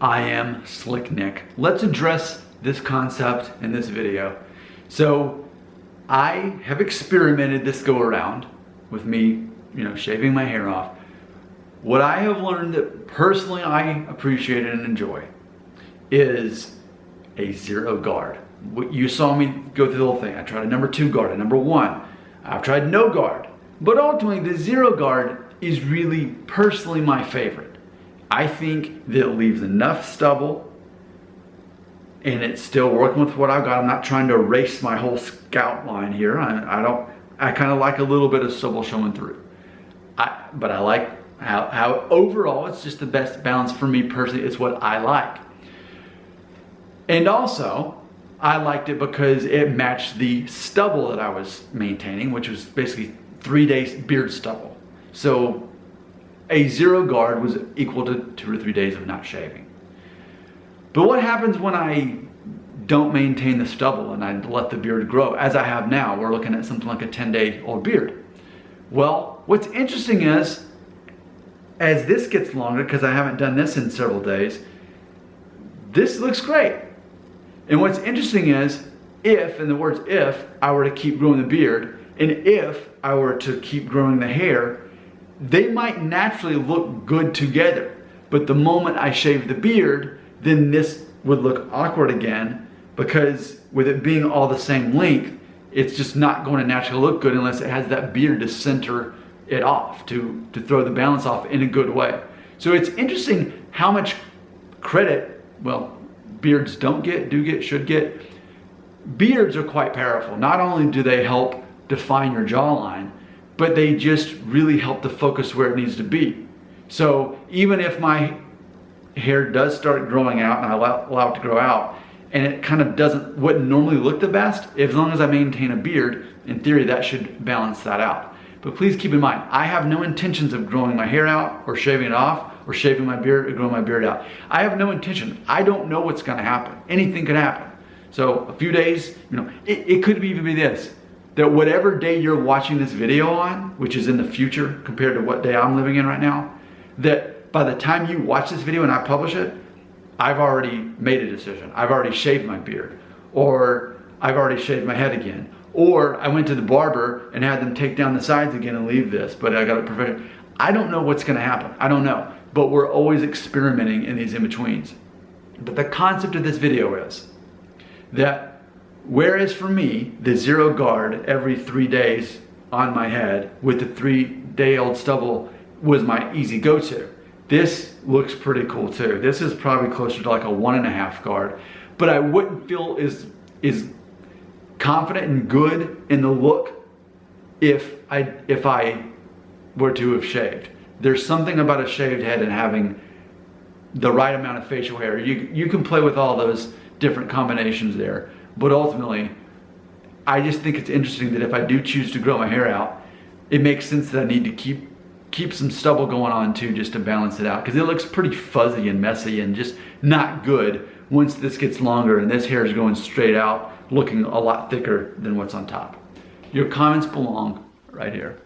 I am Slick Nick. Let's address this concept in this video. So I have experimented this go around with me, shaving my hair off. What I have learned that personally I appreciate and enjoy is a zero guard. You saw me go through the whole thing. I tried a number 2 guard, a number 1. I've tried no guard. But ultimately the zero guard is really personally my favorite. I think that it leaves enough stubble and it's still working with what I've got. I'm not trying to erase my whole scalp line here. I kind of like a little bit of stubble showing through. But I like how overall it's just the best balance for me personally. It's what I like. And also, I liked it because it matched the stubble that I was maintaining, which was basically 3 days beard stubble. So a zero guard was equal to 2 or 3 days of not shaving. But what happens when I don't maintain the stubble and I let the beard grow, as I have now? We're looking at something like a 10-day-old beard. Well, what's interesting is, as this gets longer, because I haven't done this in several days, this looks great. And what's interesting is, if, in the words if, I were to keep growing the beard, and if I were to keep growing the hair, they might naturally look good together. But the moment I shave the beard, then this would look awkward again, because with it being all the same length, it's just not going to naturally look good unless it has that beard to center it off, to throw the balance off in a good way. So it's interesting how much credit, well, beards don't get, do get, should get. Beards are quite powerful. Not only do they help define your jawline, but they just really help to focus where it needs to be. So even if my hair does start growing out and I allow it to grow out, and it kind of wouldn't normally look the best, as long as I maintain a beard, in theory that should balance that out. But please keep in mind, I have no intentions of growing my hair out or shaving it off or shaving my beard or growing my beard out. I have no intention. I don't know what's gonna happen. Anything could happen. So a few days, it could even be this, that whatever day you're watching this video on, which is in the future compared to what day I'm living in right now, that by the time you watch this video and I publish it, I've already made a decision. I've already shaved my beard, or I've already shaved my head again, or I went to the barber and had them take down the sides again and leave this, but I got it perfect. I don't know what's gonna happen. I don't know, but we're always experimenting in these in-betweens. But the concept of this video is that whereas for me, the zero guard every 3 days on my head with the 3-day-old stubble was my easy go-to. This looks pretty cool too. This is probably closer to like a 1.5 guard, but I wouldn't feel as confident and good in the look if I were to have shaved. There's something about a shaved head and having the right amount of facial hair. You can play with all those different combinations there, but ultimately, I just think it's interesting that if I do choose to grow my hair out, it makes sense that I need to keep some stubble going on too, just to balance it out, because it looks pretty fuzzy and messy and just not good once this gets longer and this hair is going straight out, looking a lot thicker than what's on top. Your comments belong right here.